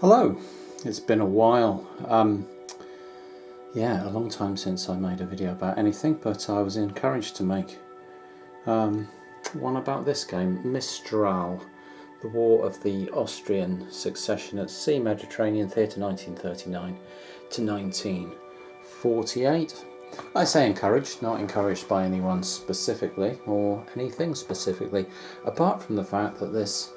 Hello, it's been a while. Yeah, a long time since I made a video about anything, but I was encouraged to make one about this game, Mistral, the War of the Austrian Succession at Sea, Mediterranean Theatre 1939 to 1948. I say encouraged, not encouraged by anyone specifically or anything specifically, apart from the fact that this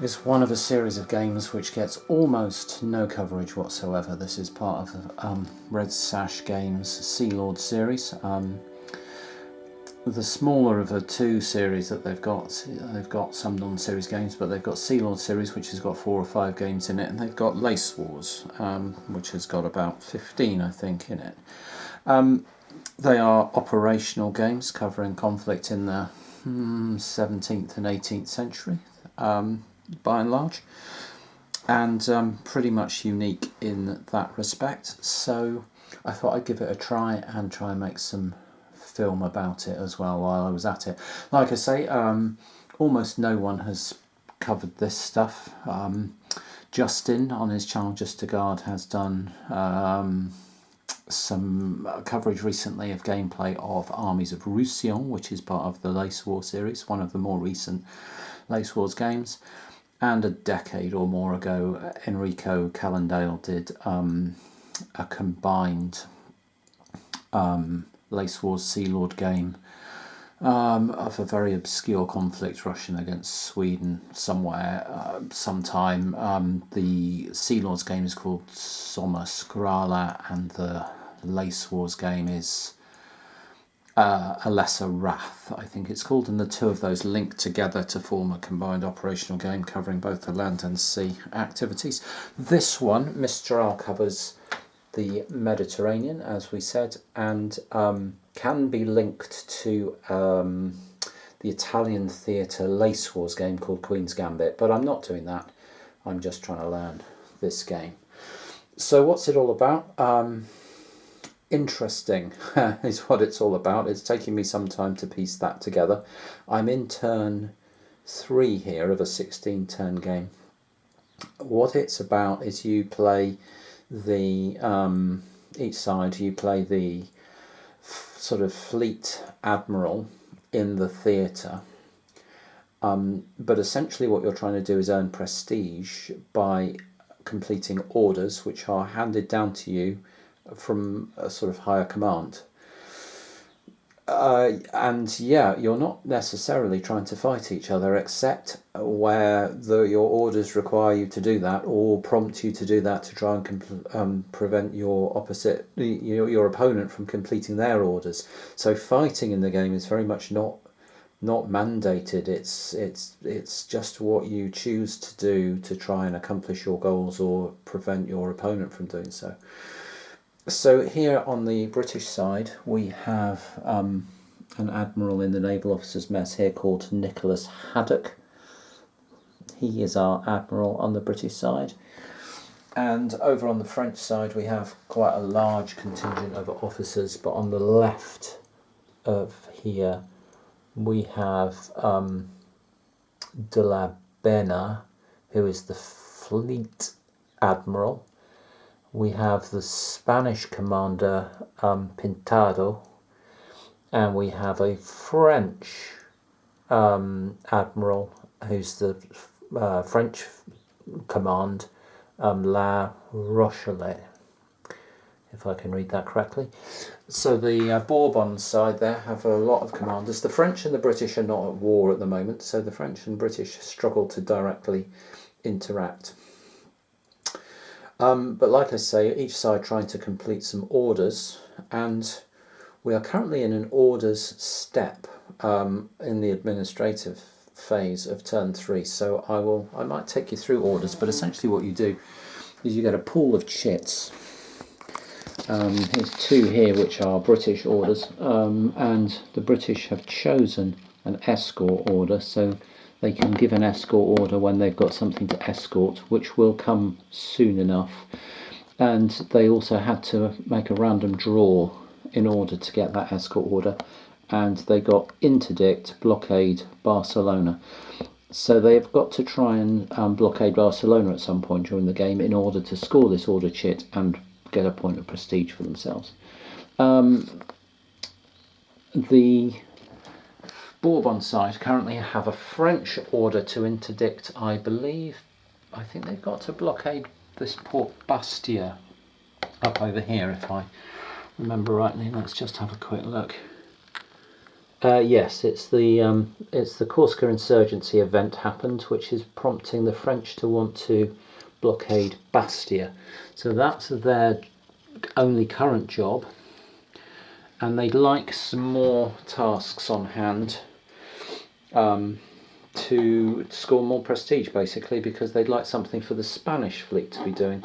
is one of a series of games which gets almost no coverage whatsoever. This is part of the Red Sash Games Sea Lord series. The smaller of the two series that they've got some non-series games, but they've got Sea Lord series, which has got 4 or 5 games in it, and they've got Lace Wars, which has got about 15, I think, in it. They are operational games covering conflict in the 17th and 18th century. By and large, and pretty much unique in that respect, so I thought I'd give it a try and try and make some film about it as well while I was at it. Like I say, almost no one has covered this stuff. Justin on his channel Just to Guard has done some coverage recently of gameplay of Armies of Roussillon, which is part of the Lace War series, one of the more recent Lace Wars games. And a decade or more ago, Enrico Calendale did a combined Lace Wars Sea Lord game of a very obscure conflict, Russian against Sweden, somewhere, sometime. The Sea Lords game is called Sommer Skrala, and the Lace Wars game is A Lesser Wrath, I think it's called, and the two of those link together to form a combined operational game covering both the land and sea activities. This one, Mistral, covers the Mediterranean, as we said, and can be linked to the Italian theatre Lace Wars game called Queen's Gambit, but I'm not doing that. I'm just trying to learn this game. So what's it all about? Interesting is what it's all about. It's taking me some time to piece that together. I'm in turn 3 here of a 16-turn game. What it's about is you play the each side you play the sort of fleet admiral in the theatre, but essentially what you're trying to do is earn prestige by completing orders which are handed down to you from a sort of higher command. And yeah, you're not necessarily trying to fight each other, except where your orders require you to do that or prompt you to do that to try and prevent your opponent from completing their orders. So fighting in the game is very much not mandated. It's just what you choose to do to try and accomplish your goals or prevent your opponent from doing so. So here on the British side we have an admiral in the Naval Officers Mess here called Nicholas Haddock. He is our admiral on the British side. And over on the French side we have quite a large contingent of officers, but on the left of here we have de la Bena, who is the fleet admiral. We have the Spanish commander Pintado, and we have a French admiral who's the French command, La Rochelle, if I can read that correctly. So the Bourbon side there have a lot of commanders. The French and the British are not at war at the moment, so the French and British struggle to directly interact. But like I say, each side trying to complete some orders, and we are currently in an orders step in the administrative phase of turn 3. So I might take you through orders, but essentially what you do is you get a pool of chits. Here's 2 here which are British orders, and the British have chosen an escort order, so they can give an escort order when they've got something to escort, which will come soon enough. And they also had to make a random draw in order to get that escort order, and they got interdict, blockade, Barcelona. So they've got to try and blockade Barcelona at some point during the game in order to score this order chit and get a point of prestige for themselves. The Bourbon side currently have a French order to interdict, I believe. I think they've got to blockade this Port Bastia up over here, if I remember rightly. Let's just have a quick look. Yes, it's the Corsica insurgency event happened, which is prompting the French to want to blockade Bastia. So that's their only current job, and they'd like some more tasks on hand to score more prestige, basically, because they'd like something for the Spanish fleet to be doing.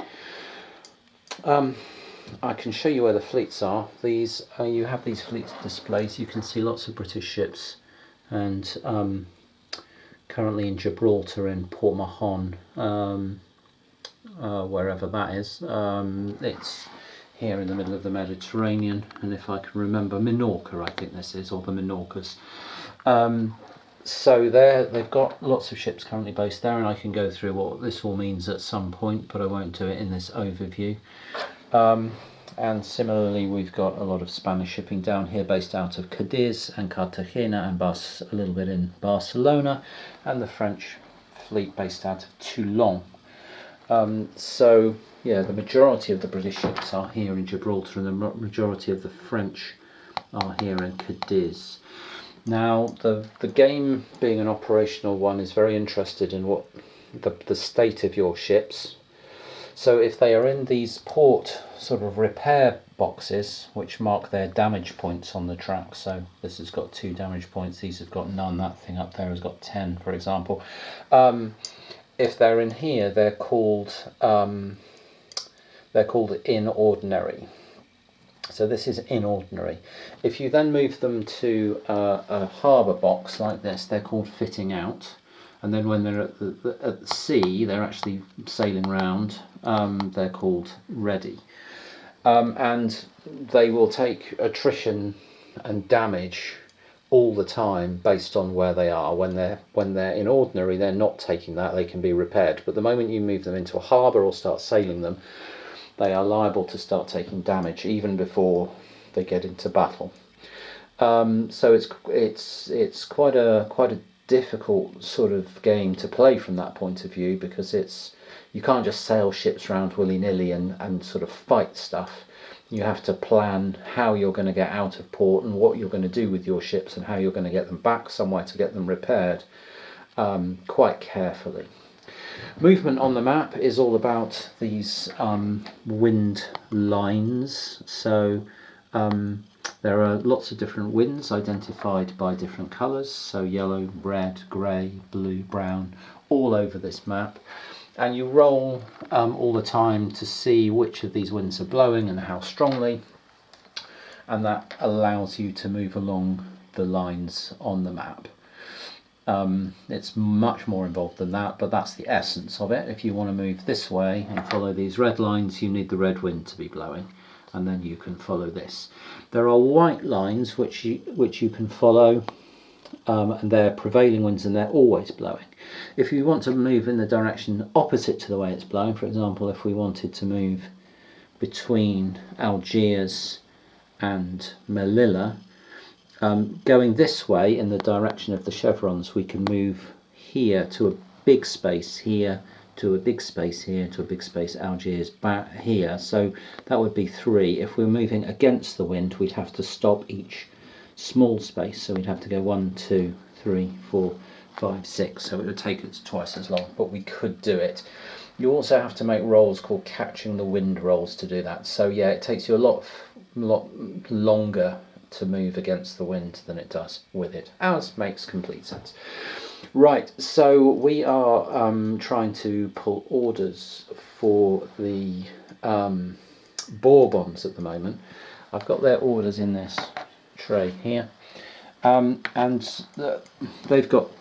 I can show you where the fleets are. These you have these fleet displays. You can see lots of British ships, and currently in Gibraltar, in Port Mahon, wherever that is. It's here in the middle of the Mediterranean, and if I can remember, Minorca, I think this is, or the Minorcas. So they've got lots of ships currently based there, and I can go through what this all means at some point, but I won't do it in this overview. And similarly, we've got a lot of Spanish shipping down here based out of Cadiz and Cartagena and a little bit in Barcelona, and the French fleet based out of Toulon. So yeah, the majority of the British ships are here in Gibraltar, and the majority of the French are here in Cadiz. Now, the game, being an operational one, is very interested in what the state of your ships. So if they are in these port sort of repair boxes, which mark their damage points on the track, so this has got 2 damage points, these have got none, that thing up there has got 10, for example. If they're in here, they're called in ordinary. So this is in ordinary. If you then move them to a harbour box like this, they're called fitting out. And then when they're at the sea, they're actually sailing round, they're called ready. And they will take attrition and damage all the time based on where they are. When they're in ordinary, they're not taking that, they can be repaired. But the moment you move them into a harbour or start sailing them, they are liable to start taking damage even before they get into battle. So it's quite a difficult sort of game to play from that point of view, because you can't just sail ships around willy-nilly and sort of fight stuff. You have to plan how you're going to get out of port and what you're going to do with your ships and how you're going to get them back somewhere to get them repaired quite carefully. Movement on the map is all about these wind lines. So there are lots of different winds identified by different colours, so yellow, red, grey, blue, brown, all over this map. And you roll all the time to see which of these winds are blowing and how strongly, and that allows you to move along the lines on the map. It's much more involved than that, but that's the essence of it. If you want to move this way and follow these red lines, you need the red wind to be blowing, and then you can follow this. There are white lines which you can follow, and they're prevailing winds, and they're always blowing. If you want to move in the direction opposite to the way it's blowing, for example, if we wanted to move between Algiers and Melilla, going this way in the direction of the chevrons, we can move here to a big space here, to a big space here, to a big space Algiers back here. So that would be 3. If we're moving against the wind, we'd have to stop each small space. So we'd have to go 1, 2, 3, 4, 5, 6. So it would take us twice as long, but we could do it. You also have to make rolls called catching the wind rolls to do that. So yeah, it takes you a lot longer to move against the wind than it does with it, as makes complete sense. Right, so we are trying to pull orders for the Bourbons at the moment. I've got their orders in this tray here, and they've got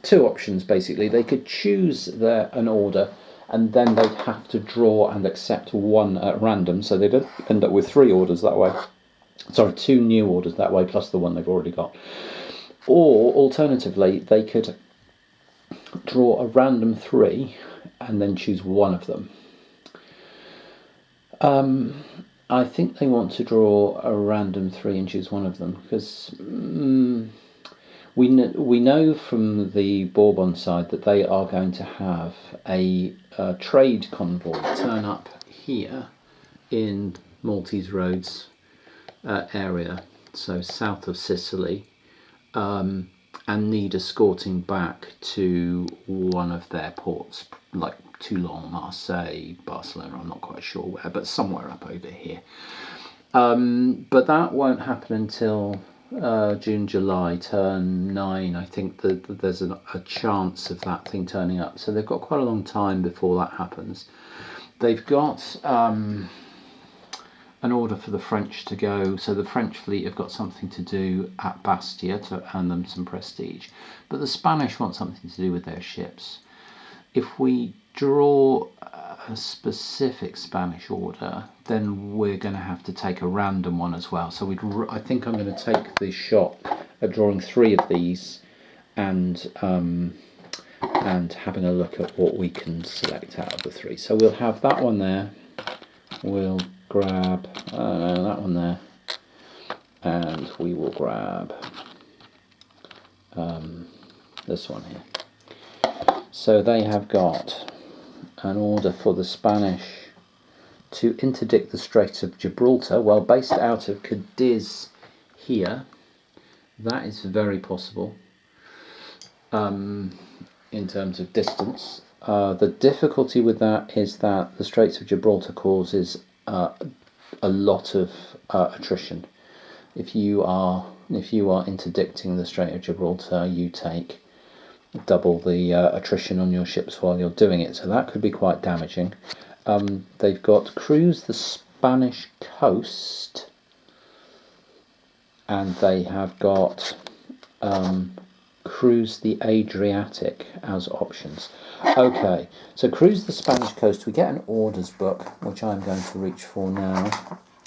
2 options basically. They could choose an order, and then they'd have to draw and accept one at random, so they'd end up with 3 orders that way. Sorry, 2 new orders that way, plus the one they've already got. Or alternatively, they could draw a random 3 and then choose one of them. I think they want to draw a random 3 and choose one of them because we know from the Bourbon side that they are going to have a trade convoy turn up here in Maltese Roads area, so south of Sicily, and need escorting back to one of their ports, like Toulon, Marseille, Barcelona, I'm not quite sure where, but somewhere up over here. But that won't happen until June, July, turn 9. I think that there's a chance of that thing turning up. So they've got quite a long time before that happens. They've got an order for the French to go. So the French fleet have got something to do at Bastia to earn them some prestige. But the Spanish want something to do with their ships. If we draw a specific Spanish order, then we're going to have to take a random one as well. So I think I'm going to take the shot at drawing 3 of these and having a look at what we can select out of the 3. So we'll have that one there. We'll grab that one there, and we will grab this one here. So they have got an order for the Spanish to interdict the Straits of Gibraltar, well, based out of Cadiz here. That is very possible in terms of distance. The difficulty with that is that the Straits of Gibraltar causes a lot of attrition. If you are interdicting the Strait of Gibraltar, you take double the attrition on your ships while you're doing it, so that could be quite damaging. They've got cruise the Spanish coast, and they have got cruise the Adriatic as options. Okay, so cruise the Spanish coast, we get an orders book, which I'm going to reach for now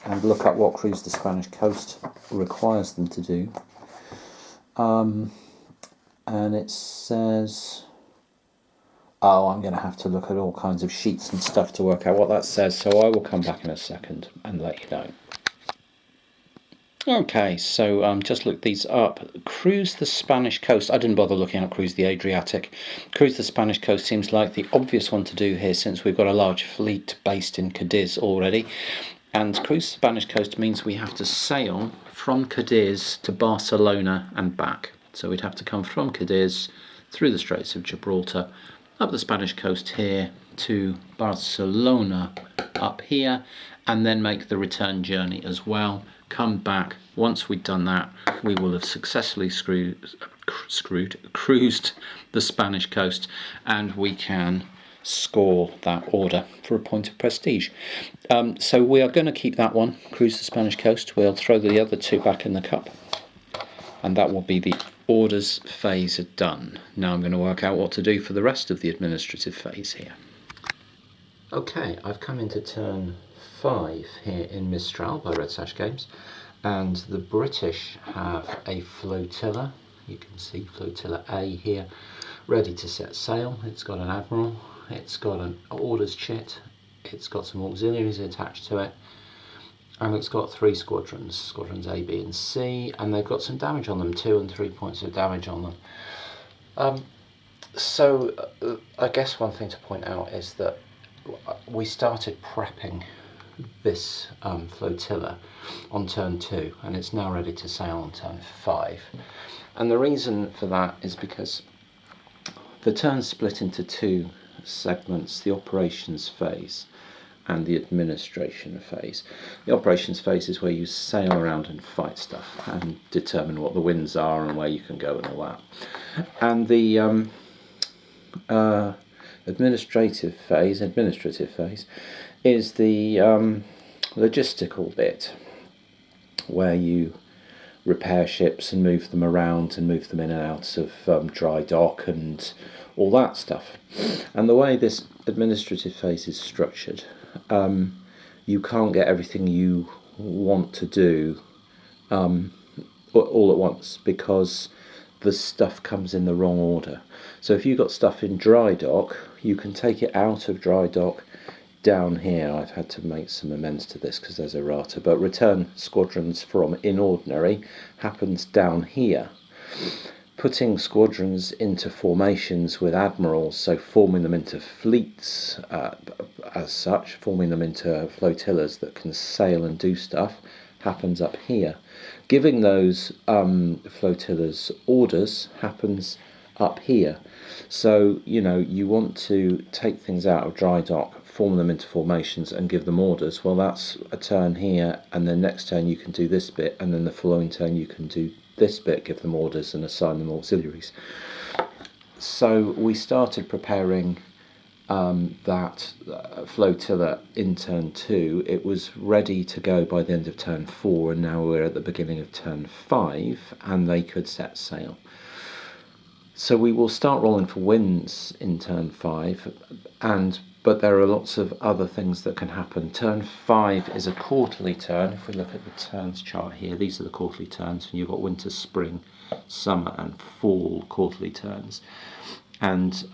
and look at what cruise the Spanish coast requires them to do. And it says, oh, I'm going to have to look at all kinds of sheets and stuff to work out what that says, so I will come back in a second and let you know. Okay, so just look these up. Cruise the Spanish coast. I didn't bother looking at cruise the Adriatic. Cruise the Spanish coast seems like the obvious one to do here, since we've got a large fleet based in Cadiz already. And cruise the Spanish coast means we have to sail from Cadiz to Barcelona and back. So we'd have to come from Cadiz through the Straits of Gibraltar, up the Spanish coast here to Barcelona up here, and then make the return journey as well. Come back. Once we've done that, we will have successfully cruised the Spanish coast, and we can score that order for a point of prestige. So we are going to keep that one, cruise the Spanish coast. We'll throw the other 2 back in the cup, and that will be the orders phase done. Now I'm going to work out what to do for the rest of the administrative phase here. Okay, I've come into turn 5 here in Mistral by Red Sash Games, and the British have a flotilla. You can see flotilla A here, ready to set sail. It's got an admiral, it's got an orders chit, it's got some auxiliaries attached to it, and it's got 3 squadrons, squadrons A, B and C, and they've got some damage on them, 2 and 3 points of damage on them. So I guess one thing to point out is that we started prepping this flotilla on turn 2, and it's now ready to sail on turn 5. And the reason for that is because the turn's split into 2 segments, the operations phase and the administration phase. The operations phase is where you sail around and fight stuff and determine what the winds are and where you can go and all that. And the administrative phase is the logistical bit, where you repair ships and move them around and move them in and out of dry dock and all that stuff. And the way this administrative phase is structured, you can't get everything you want to do all at once, because the stuff comes in the wrong order. So if you've got stuff in dry dock, you can take it out of dry dock down here. I've had to make some amends to this because there's errata, but return squadrons from in ordinary happens down here. Putting squadrons into formations with admirals, so forming them into fleets as such, forming them into flotillas that can sail and do stuff, happens up here. Giving those flotillas orders happens up here. So, you know, you want to take things out of dry dock, form them into formations and give them orders. Well, that's a turn here, and then next turn you can do this bit, and then the following turn you can do this bit, give them orders and assign them auxiliaries. So we started preparing that flotilla in turn 2. It was ready to go by the end of turn 4, and now we're at the beginning of turn 5, and they could set sail. So we will start rolling for winds in turn 5, but there are lots of other things that can happen. Turn 5 is a quarterly turn. If we look at the turns chart here, these are the quarterly turns, and you've got winter, spring, summer and fall quarterly turns. And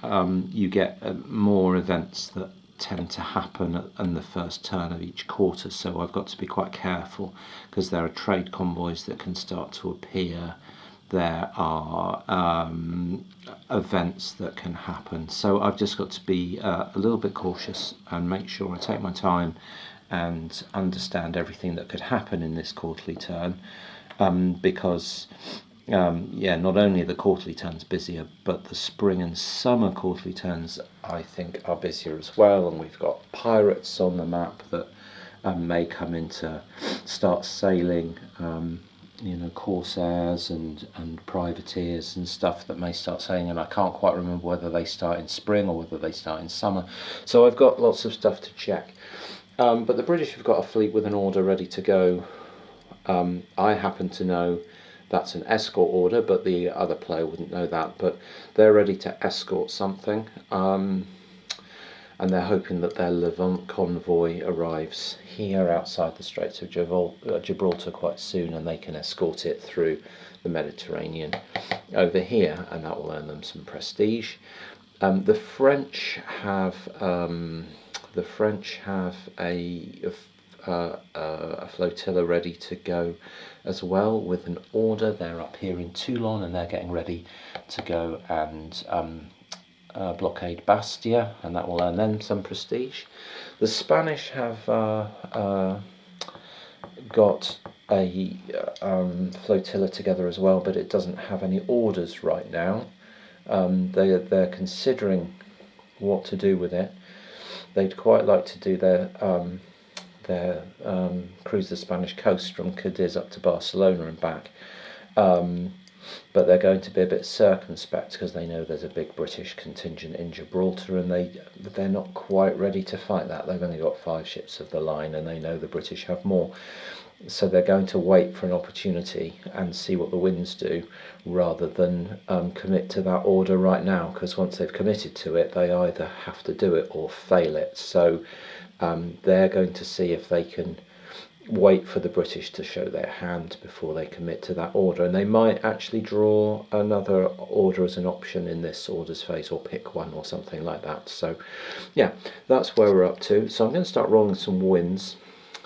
you get more events that tend to happen in the first turn of each quarter, so I've got to be quite careful because there are trade convoys that can start to appear. There are events that can happen, so I've just got to be a little bit cautious and make sure I take my time and understand everything that could happen in this quarterly turn, because not only are the quarterly turns busier, but the spring and summer quarterly turns I think are busier as well, and we've got pirates on the map that may come in to start sailing, corsairs and privateers and stuff that may start sailing, and I can't quite remember whether they start in spring or whether they start in summer, so I've got lots of stuff to check. But the British have got a fleet with an order ready to go. I happen to know that's an escort order, but the other player wouldn't know that, but they're ready to escort something, and they're hoping that their Levant convoy arrives here outside the Straits of Gibraltar quite soon, and they can escort it through the Mediterranean over here, and that will earn them some prestige. The French have a flotilla ready to go as well with an order. They're up here in Toulon, and they're getting ready to go and blockade Bastia, and that will earn them some prestige. The Spanish have got a flotilla together as well, but it doesn't have any orders right now. They're considering what to do with it. They'd quite like to do their cruise the Spanish coast from Cadiz up to Barcelona and back. But they're going to be a bit circumspect because they know there's a big British contingent in Gibraltar, and they're not quite ready to fight that. They've only got 5 ships of the line, and they know the British have more. So they're going to wait for an opportunity and see what the winds do, rather than commit to that order right now, because once they've committed to it, they either have to do it or fail it. So they're going to see if they can wait for the British to show their hand before they commit to that order, and they might actually draw another order as an option in this orders phase, or pick one or something like that. So yeah, that's where we're up to. So I'm going to start rolling some winds.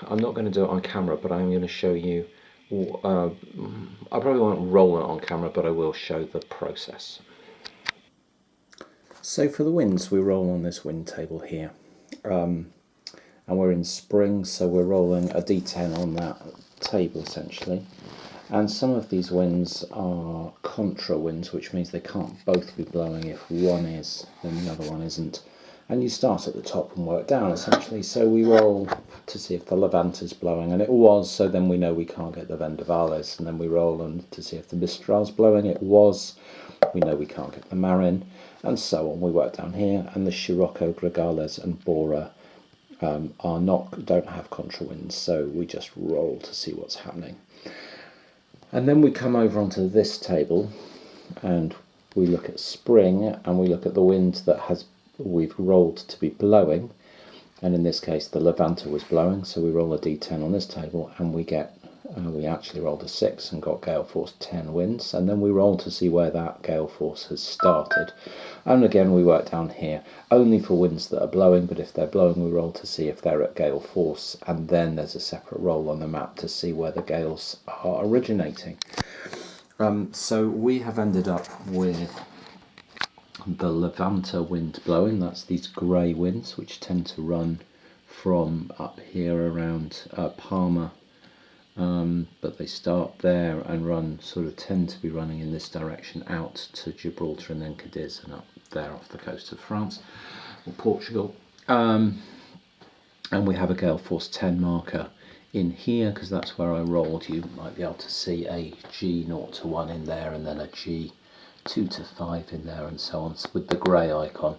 I'm not going to do it on camera, but I'm going to show you, I probably won't roll it on camera, but I will show the process. So for the winds, we roll on this wind table here. And we're in spring, so we're rolling a d10 on that table essentially. And some of these winds are contra winds, which means they can't both be blowing. If one is, then the other one isn't. And you start at the top and work down essentially. So we roll to see if the Levant is blowing, and it was, so then we know we can't get the Vendavales. And then we roll on to see if the Mistral's blowing, it was, we know we can't get the Marin, and so on. We work down here, and the Scirocco, Gregales and Bora don't have contra winds, so we just roll to see what's happening. And then we come over onto this table and we look at spring, and we look at the wind that we've rolled to be blowing, and in this case the Levanta was blowing, so we roll a d10 on this table and we get We actually rolled a 6 and got gale force 10 winds, and then we rolled to see where that gale force has started. And again, we work down here only for winds that are blowing, but if they're blowing, we roll to see if they're at gale force, and then there's a separate roll on the map to see where the gales are originating. So we have ended up with the Levanter wind blowing. That's these grey winds which tend to run from up here around Palma, but they start there and run, sort of tend to be running in this direction out to Gibraltar and then Cadiz and up there off the coast of France or Portugal. And we have a gale force 10 marker in here because that's where I rolled. You might be able to see a G0 to 1 in there and then a G 2 to 5 in there and so on with the grey icon.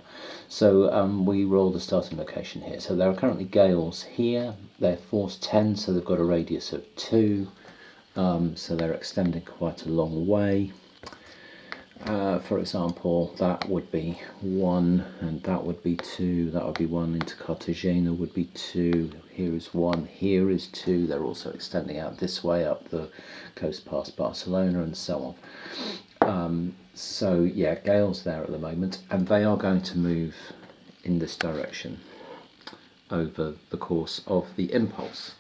So we rolled a starting location here. So there are currently gales here. They're force 10, so they've got a radius of 2. So they're extending quite a long way. For example, that would be 1 and that would be 2. That would be 1 into Cartagena would be 2. Here is 1, here is 2. They're also extending out this way up the coast past Barcelona and so on. So yeah, gales there at the moment, and they are going to move in this direction over the course of the impulse.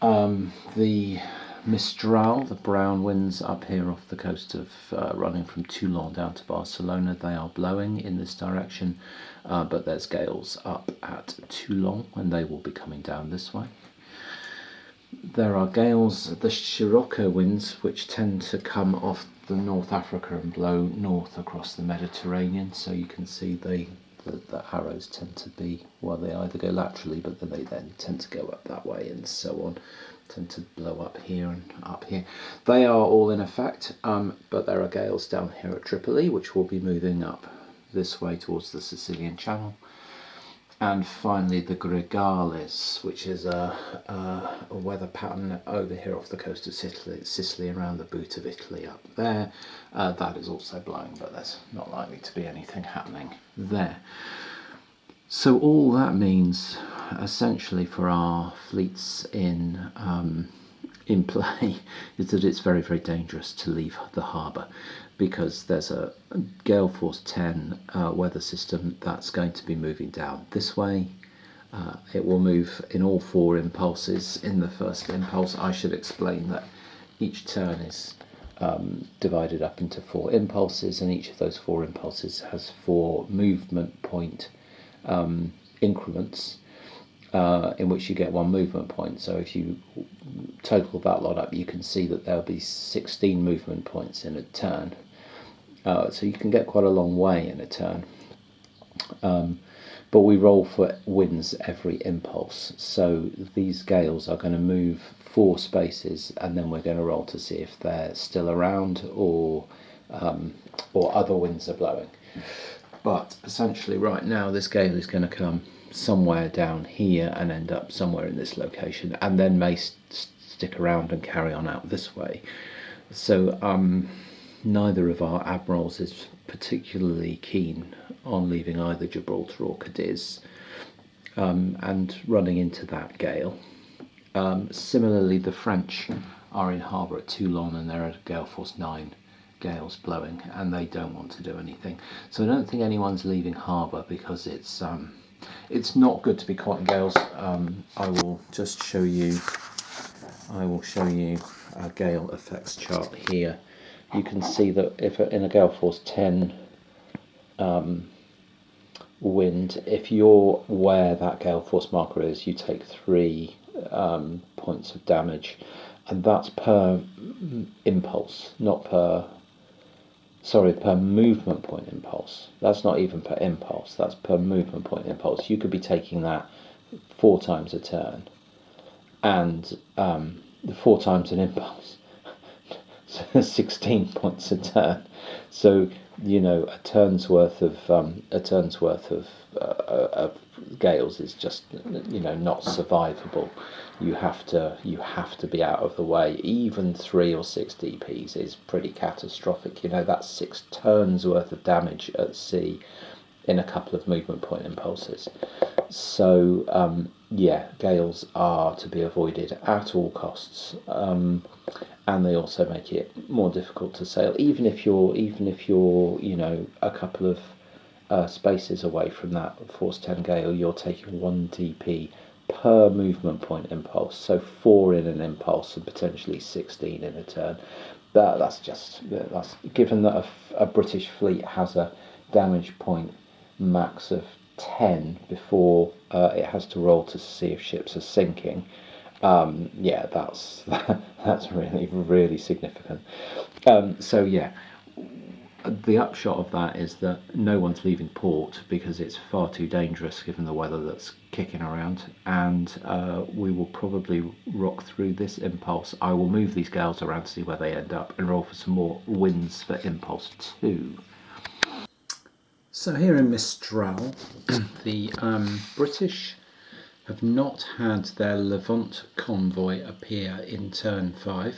The Mistral, the brown winds up here off the coast of running from Toulon down to Barcelona, they are blowing in this direction, but there's gales up at Toulon and they will be coming down this way. There are gales, the Scirocco winds, which tend to come off the North Africa and blow north across the Mediterranean. So you can see the arrows tend to be, well, they either go laterally, but then they then tend to go up that way and so on. Tend to blow up here and up here. They are all in effect, but there are gales down here at Tripoli, which will be moving up this way towards the Sicilian Channel. And finally the Gregales, which is a weather pattern over here off the coast of Sicily around the boot of Italy up there. That is also blowing, but there's not likely to be anything happening there. So all that means essentially for our fleets in play is that it's very, very dangerous to leave the harbour, because there's a gale force 10 weather system that's going to be moving down this way. It will move in all 4 impulses. In the first impulse, I should explain that each turn is divided up into 4 impulses, and each of those 4 impulses has 4 movement point increments in which you get 1 movement point. So if you total that lot up, you can see that there'll be 16 movement points in a turn. So you can get quite a long way in a turn. But we roll for winds every impulse. So these gales are going to move 4 spaces, and then we're going to roll to see if they're still around or other winds are blowing. But essentially right now this gale is going to come somewhere down here and end up somewhere in this location, and then may stick around and carry on out this way. So neither of our admirals is particularly keen on leaving either Gibraltar or Cadiz and running into that gale. Similarly, the French are in harbour at Toulon and they're at gale force 9 gales blowing, and they don't want to do anything. So I don't think anyone's leaving harbour because it's not good to be caught in gales. I will just show you. I will show you a gale effects chart here. You can see that if in a gale force 10 wind, if you're where that gale force marker is, you take 3 points of damage, and that's per impulse, not per movement point impulse. That's not even per impulse, that's per movement point impulse. You could be taking that 4 times a turn, and 4 times an impulse. 16 points a turn. So a turn's worth of gales is just not survivable. You have to be out of the way. Even 3 or 6 DPs is pretty catastrophic. That's 6 turns worth of damage at sea in a couple of movement point impulses. So yeah, gales are to be avoided at all costs, and they also make it more difficult to sail. Even if you're you know, a couple of spaces away from that force 10 gale, you're taking 1 dp per movement point impulse, so 4 in an impulse and potentially 16 in a turn. That's given that a British fleet has a damage point max of 10 before it has to roll to see if ships are sinking. Yeah, that's that's really significant. So yeah, the upshot of that is that no one's leaving port because it's far too dangerous given the weather that's kicking around, and we will probably rock through this impulse. I will move these gales around to see where they end up and roll for some more winds for impulse 2. So here in Mistral, the British have not had their Levant convoy appear in turn 5,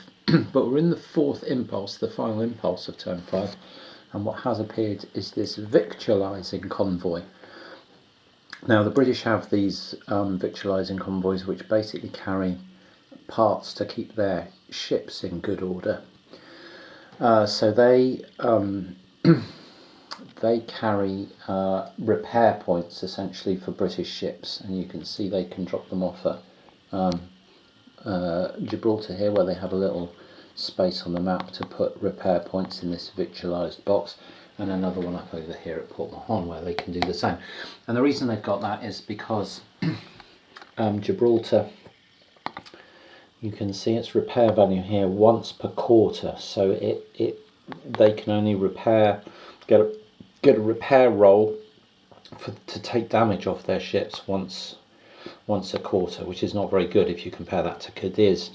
but we're in the 4th impulse, the final impulse of turn 5, and what has appeared is this victualising convoy. Now the British have these victualising convoys which basically carry parts to keep their ships in good order. So they they carry repair points essentially for British ships, and you can see they can drop them off at Gibraltar here, where they have a little space on the map to put repair points in this victualised box, and another one up over here at Port Mahon where they can do the same. And the reason they've got that is because Gibraltar, you can see its repair value here once per quarter, so they can only get a repair roll to take damage off their ships once a quarter, which is not very good if you compare that to Cadiz.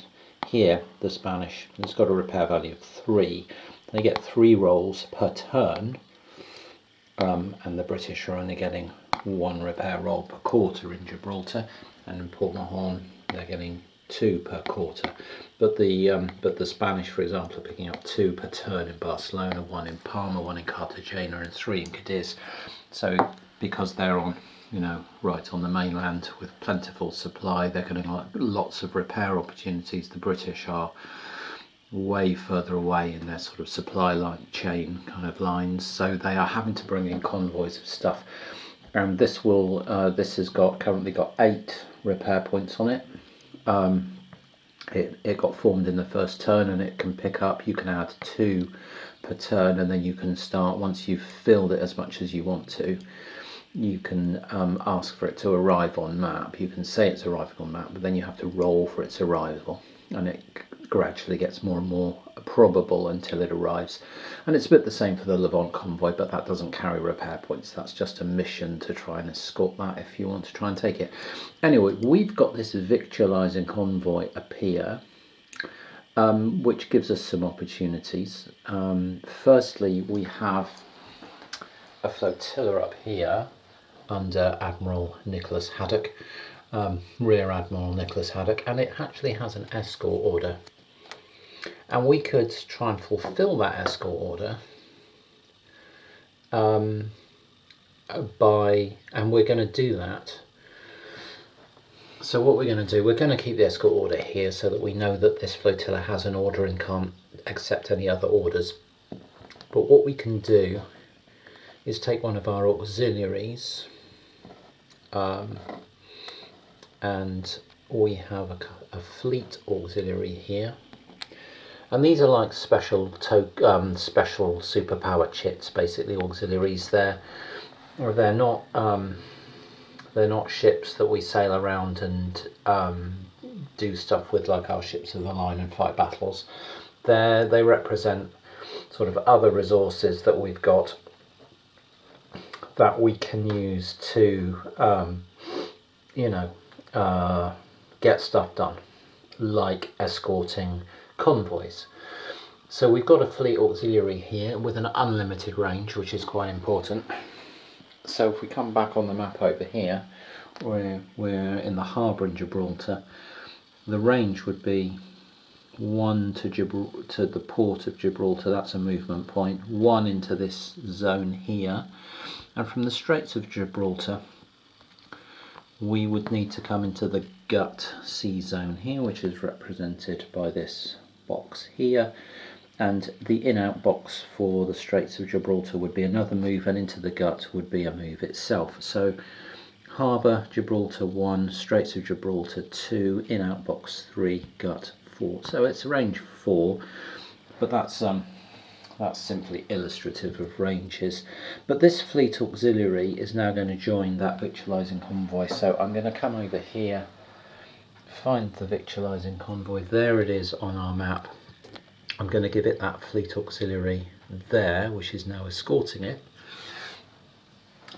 Here, the Spanish, it's got a repair value of 3. They get 3 rolls per turn, and the British are only getting 1 repair roll per quarter in Gibraltar, and in Port Mahon they're getting 2 per quarter. But the Spanish, for example, are picking up 2 per turn in Barcelona, 1 in Palma, 1 in Cartagena, and 3 in Cadiz. So because they're on, you know, right on the mainland with plentiful supply, they're getting lots of repair opportunities. The British are way further away in their sort of supply line chain kind of lines, so they are having to bring in convoys of stuff. And this has currently got 8 repair points on it. It got formed in the first turn, and it can pick up, you can add 2 per turn, and then you can start, once you've filled it as much as you want to, you can ask for it to arrive on map. You can say it's arriving on map, but then you have to roll for its arrival, and it gradually gets more and more probable until it arrives. And it's a bit the same for the Levant convoy, but that doesn't carry repair points. That's just a mission to try and escort that if you want to try and take it. Anyway, we've got this victualising convoy appear, which gives us some opportunities. Firstly, we have a flotilla up here under Admiral Nicholas Haddock, Rear Admiral Nicholas Haddock, and it actually has an escort order. And we could try and fulfill that escort order and we're going to do that. So what we're going to do, we're going to keep the escort order here so that we know that this flotilla has an order and can't accept any other orders. But what we can do is take one of our auxiliaries, and we have a fleet auxiliary here. And these are like special superpower chits, basically auxiliaries. They're not ships that we sail around and do stuff with like our ships of the line and fight battles. They represent sort of other resources that we've got that we can use to get stuff done, like escorting convoys. So we've got a fleet auxiliary here with an unlimited range, which is quite important. So if we come back on the map over here, we're in the harbour in Gibraltar. The range would be 1 to the port of Gibraltar, that's a movement point, 1 into this zone here, and from the Straits of Gibraltar we would need to come into the gut sea zone here, which is represented by this box here, and the in-out box for the Straits of Gibraltar would be another move, and into the gut would be a move itself. So Harbour, Gibraltar 1, Straits of Gibraltar 2, in-out box 3, gut 4. So it's range 4, but that's simply illustrative of ranges. But this fleet auxiliary is now going to join that victualising convoy. So I'm going to come over here, find the victualising convoy. There it is on our map. I'm going to give it that fleet auxiliary there, which is now escorting it.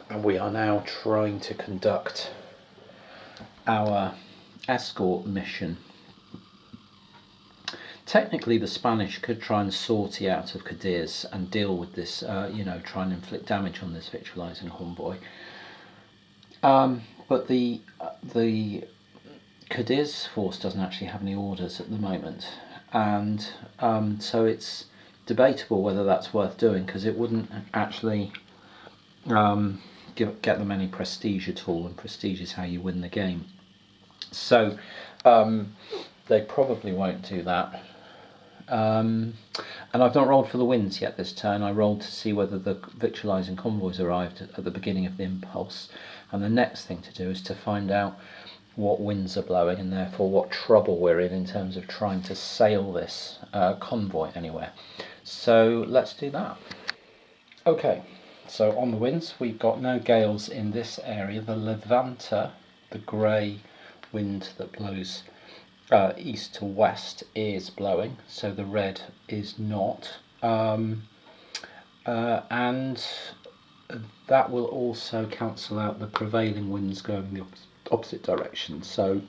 And we are now trying to conduct our escort mission. Technically, the Spanish could try and sortie out of Cadiz and deal with this, try and inflict damage on this victualising convoy. But the Cadiz force doesn't actually have any orders at the moment, and so it's debatable whether that's worth doing, because it wouldn't actually get them any prestige at all, and prestige is how you win the game. So they probably won't do that. And I've not rolled for the winds yet this turn. I rolled to see whether the victualising convoys arrived at the beginning of the impulse, and the next thing to do is to find out what winds are blowing, and therefore what trouble we're in terms of trying to sail this convoy anywhere. So let's do that. Okay, so on the winds, we've got no gales in this area. The Levanta, the grey wind that blows east to west, is blowing, so the red is not, and that will also cancel out the prevailing winds going the opposite direction, so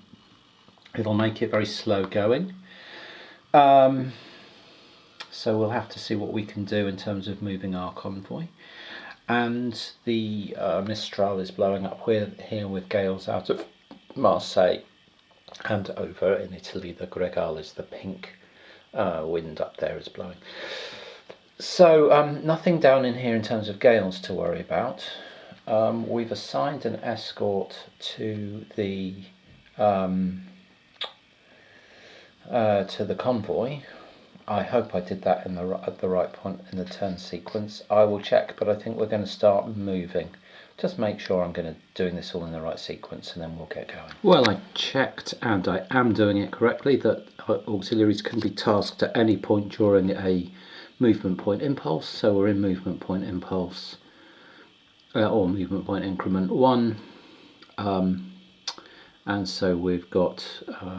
it'll make it very slow going. So we'll have to see what we can do in terms of moving our convoy. And the Mistral is blowing up here with gales out of Marseille, and over in Italy the Gregal is the pink wind up there is blowing. So nothing down in here in terms of gales to worry about. We've assigned an escort to the convoy. I hope I did that at the right point in the turn sequence. I will check, but I think we're going to start moving. Just make sure I'm doing this all in the right sequence, and then we'll get going. Well, I checked, and I am doing it correctly, that auxiliaries can be tasked at any point during a movement point impulse. So we're in movement point impulse, or movement point increment 1, and so we've got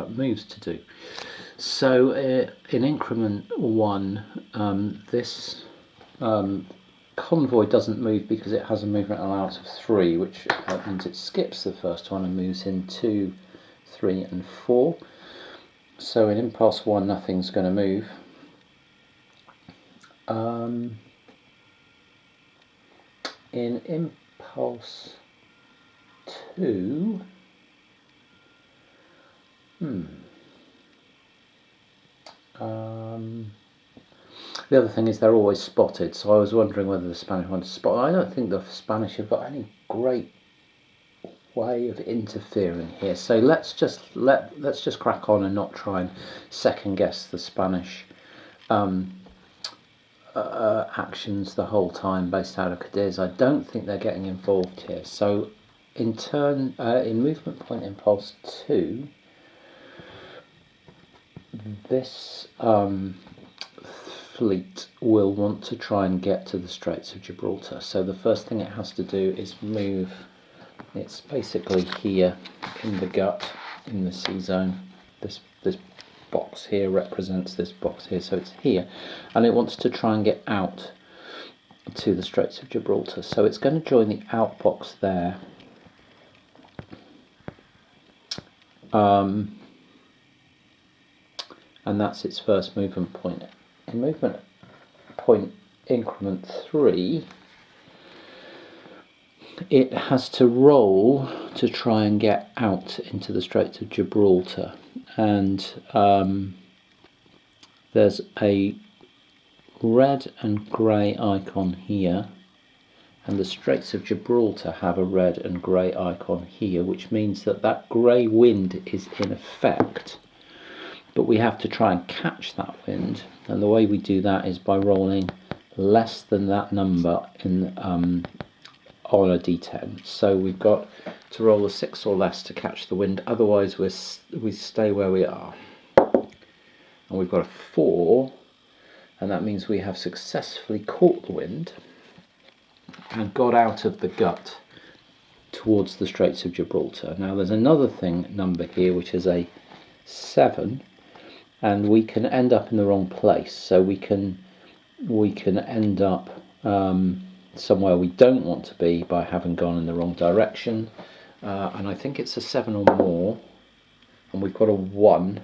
moves to do. So in increment 1, this convoy doesn't move because it has a movement allowance of 3, which means it skips the first one and moves in 2, 3 and 4. So in impulse 1 nothing's going to move. In impulse 2, the other thing is they're always spotted, so I was wondering whether the Spanish want to spot. I don't think the Spanish have got any great way of interfering here. So let's just crack on and not try and second guess the Spanish actions the whole time based out of Cadiz. I don't think they're getting involved here. So in movement point impulse 2, this fleet will want to try and get to the Straits of Gibraltar. So the first thing it has to do is move. It's basically here in the gut, in the sea zone. This box here represents this box here, so it's here, and it wants to try and get out to the Straits of Gibraltar. So it's going to join the out box there. And that's its first movement point. In movement point increment 3, it has to roll to try and get out into the Straits of Gibraltar, and there's a red and grey icon here and the Straits of Gibraltar have a red and grey icon here, which means that that grey wind is in effect, but we have to try and catch that wind, and the way we do that is by rolling less than that number in on a d10. So we've got to roll a 6 or less to catch the wind, otherwise we stay where we are. And we've got a 4, and that means we have successfully caught the wind and got out of the gut towards the Straits of Gibraltar. Now there's another number here which is a 7, and we can end up in the wrong place. So we can end up somewhere we don't want to be by having gone in the wrong direction. And I think it's a 7 or more, and we've got a 1,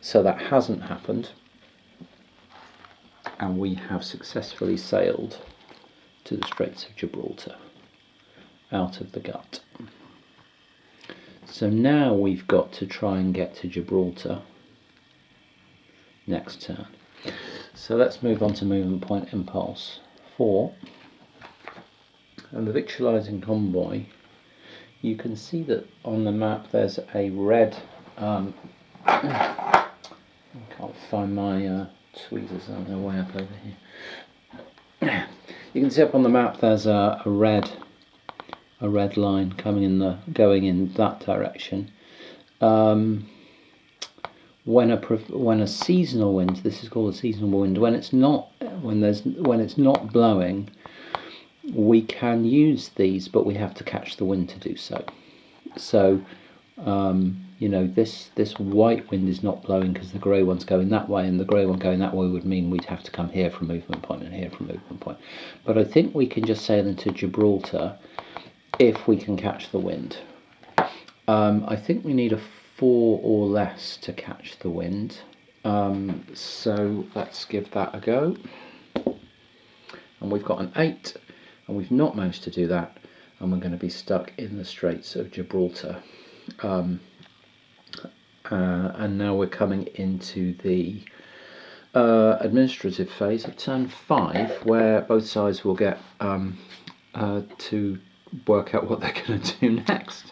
so that hasn't happened, and we have successfully sailed to the Straits of Gibraltar out of the gut. So now we've got to try and get to Gibraltar next turn. So let's move on to movement point impulse 4, and the victualising convoy. You can see that on the map there's a red I can't find my tweezers, they're way up over here. You can see up on the map there's a red line going in that direction. When a seasonal wind, this is called a seasonal wind, when it's not blowing, we can use these, but we have to catch the wind to do so. So this white wind is not blowing because the grey one's going that way, and the grey one going that way would mean we'd have to come here from movement point and here from movement point. But I think we can just sail into Gibraltar if we can catch the wind. I think we need a 4 or less to catch the wind. So let's give that a go. And we've got an 8, and we've not managed to do that, and we're going to be stuck in the Straits of Gibraltar. And now we're coming into the administrative phase of turn 5, where both sides will get to work out what they're going to do next.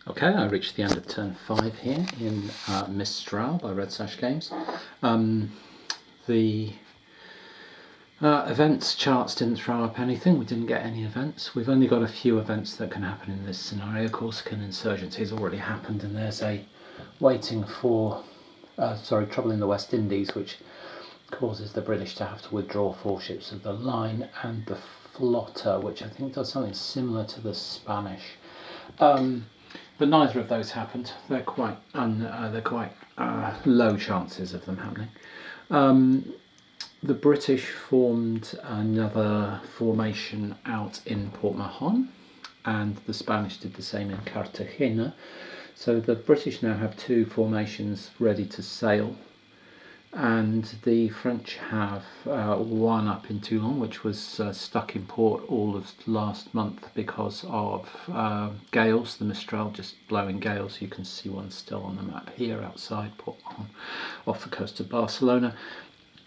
Okay, I reached the end of turn 5 here in Mistral by Red Sash Games. The events charts didn't throw up anything. We didn't get any events. We've only got a few events that can happen in this scenario. Corsican insurgency has already happened, and there's a waiting for trouble in the West Indies, which causes the British to have to withdraw 4 ships of the line, and the Flotta, which I think does something similar to the Spanish. But neither of those happened. They're quite low chances of them happening. The British formed another formation out in Port Mahon, and the Spanish did the same in Cartagena. So the British now have 2 formations ready to sail, and the French have one up in Toulon, which was stuck in port all of last month because of gales, the Mistral just blowing gales. You can see one still on the map here outside Port Mahon, off the coast of Barcelona.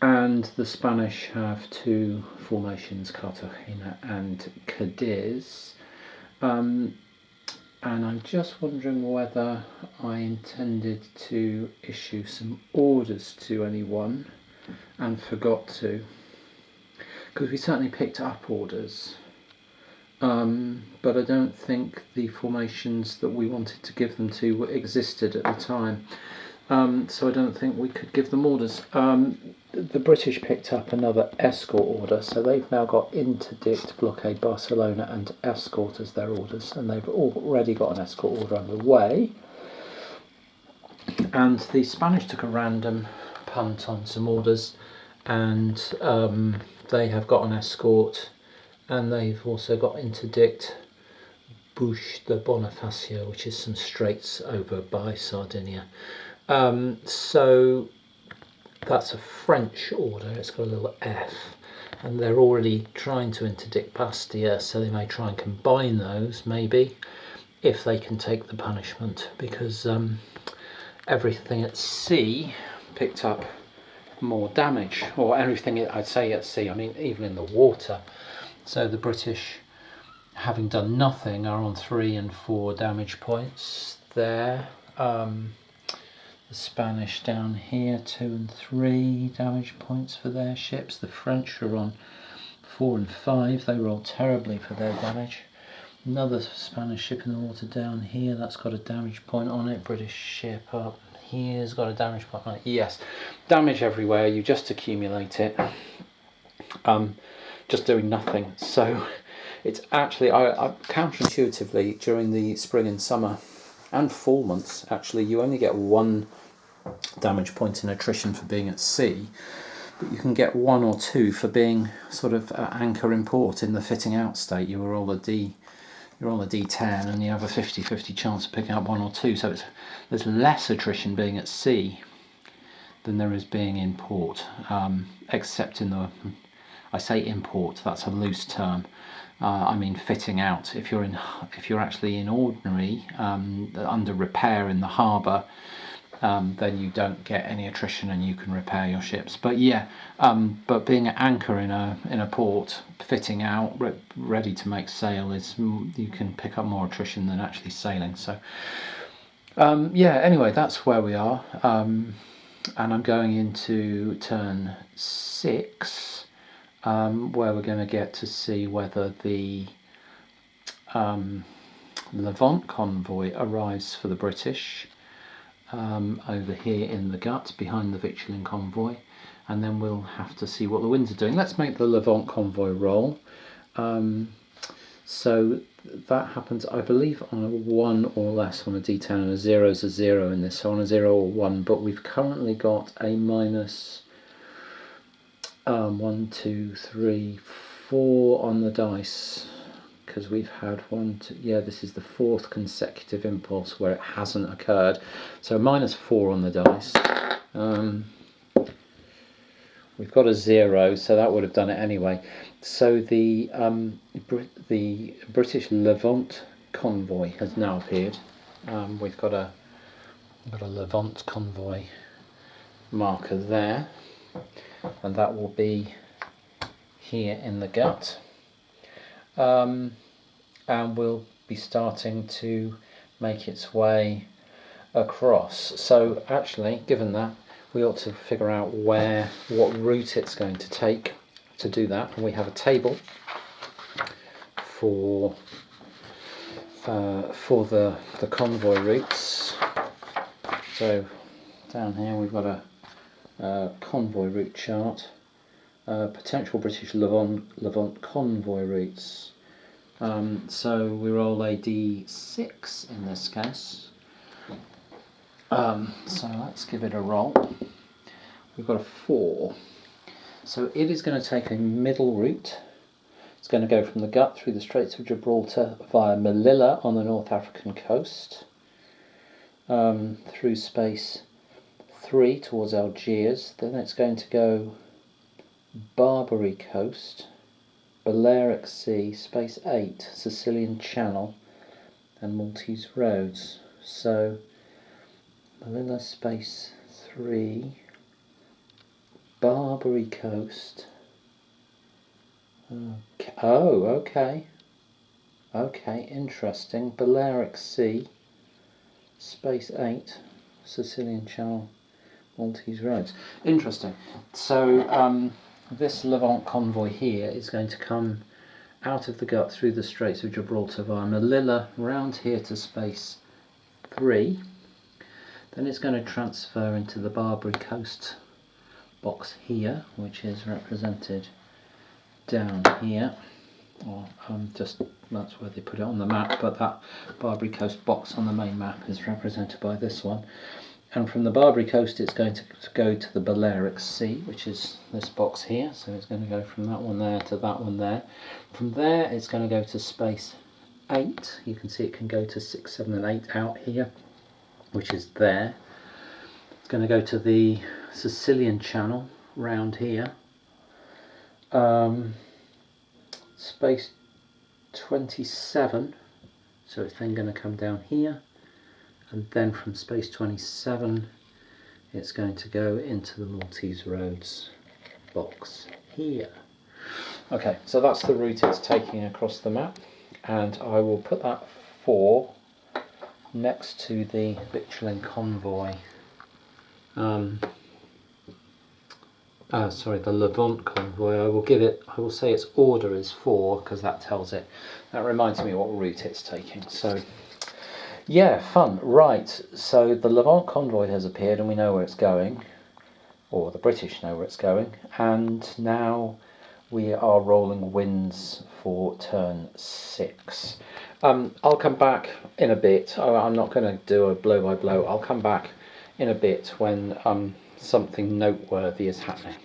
And the Spanish have 2 formations, Cartagena and Cadiz. And I'm just wondering whether I intended to issue some orders to anyone and forgot to, because we certainly picked up orders, but I don't think the formations that we wanted to give them to existed at the time. So I don't think we could give them orders. The British picked up another escort order, so they've now got interdict, blockade Barcelona and escort as their orders, and they've already got an escort order underway. And the Spanish took a random punt on some orders, and they have got an escort, and they've also got interdict Bouche de Bonifacio, which is some straits over by Sardinia. So that's a French order, it's got a little F, and they're already trying to interdict Bastia, so they may try and combine those, maybe, if they can take the punishment, because everything at sea picked up more damage, or everything I'd say at sea, I mean even in the water, So the British, having done nothing, are on 3 and 4 damage points there. The Spanish down here, 2 and 3 damage points for their ships. The French are on 4 and 5. They roll terribly for their damage. Another Spanish ship in the water down here, that's got a damage point on it. British ship up here's got a damage point on it. Yes, damage everywhere, you just accumulate it. Just doing nothing. So it's actually, I counterintuitively, during the spring and summer and fall months, actually, you only get 1 damage point in attrition for being at sea, but you can get 1 or 2 for being sort of anchor in port in the fitting out state. You're on a D10 and you have a 50-50 chance of picking up 1 or 2, so there's less attrition being at sea than there is being in port, except in the, I say in port, that's a loose term. I mean fitting out. If you're actually in ordinary, under repair in the harbour, then you don't get any attrition and you can repair your ships. But yeah, but being an anchor in a port, fitting out, ready to make sail, you can pick up more attrition than actually sailing. So yeah, anyway, that's where we are, and I'm going into turn 6, where we're going to get to see whether the Levant convoy arrives for the British. Over here in the gut behind the victualling convoy, and then we'll have to see what the winds are doing. Let's make the Levant convoy roll. So that happens, I believe, on a 1 or less on a D10, and a 0 is a 0 in this, so on a 0 or 1, but we've currently got a minus 1, 2, 3, 4 on the dice, because we've had 1, 2, yeah, this is the 4th consecutive impulse where it hasn't occurred. So minus 4 on the dice. We've got a 0, so that would have done it anyway. So the British Levant convoy has now appeared. We've got a Levant convoy marker there, and that will be here in the gut. And will be starting to make its way across. So actually, given that, we ought to figure out what route it's going to take to do that. And we have a table for the convoy routes. So down here we've got a convoy route chart. Potential British Levant convoy routes. So we roll a D6 in this case. So let's give it a roll. We've got a 4. So it is going to take a middle route. It's going to go from the gut through the Straits of Gibraltar via Melilla on the North African coast, through space 3 towards Algiers. Then it's going to go Barbary coast, Balearic Sea, space 8, Sicilian Channel, and Maltese roads. So Melilla space 3, Barbary coast. Okay. Oh, okay. Okay, interesting. Balearic Sea, space 8, Sicilian Channel, Maltese roads. Interesting. So this Levant convoy here is going to come out of the gut through the Straits of Gibraltar via Melilla, round here to space 3. Then it's going to transfer into the Barbary coast box here, which is represented down here. Or just that's where they put it on the map, but that Barbary coast box on the main map is represented by this one. And from the Barbary coast it's going to go to the Balearic Sea, which is this box here, so it's going to go from that one there to that one there. From there it's going to go to space 8, you can see it can go to 6, 7 and 8 out here, which is there. It's going to go to the Sicilian Channel, round here. Space 27, so it's then going to come down here. And then from space 27 it's going to go into the Maltese roads box here. Okay, so that's the route it's taking across the map, and I will put that 4 next to the victualling convoy. Sorry, the Levant convoy. I will say its order is 4 because that tells it. That reminds me what route it's taking. So, yeah, fun. Right, so the Levant convoy has appeared and we know where it's going, or the British know where it's going, and now we are rolling winds for turn 6. I'll come back in a bit. I'm not going to do a blow by blow. I'll come back in a bit when something noteworthy is happening.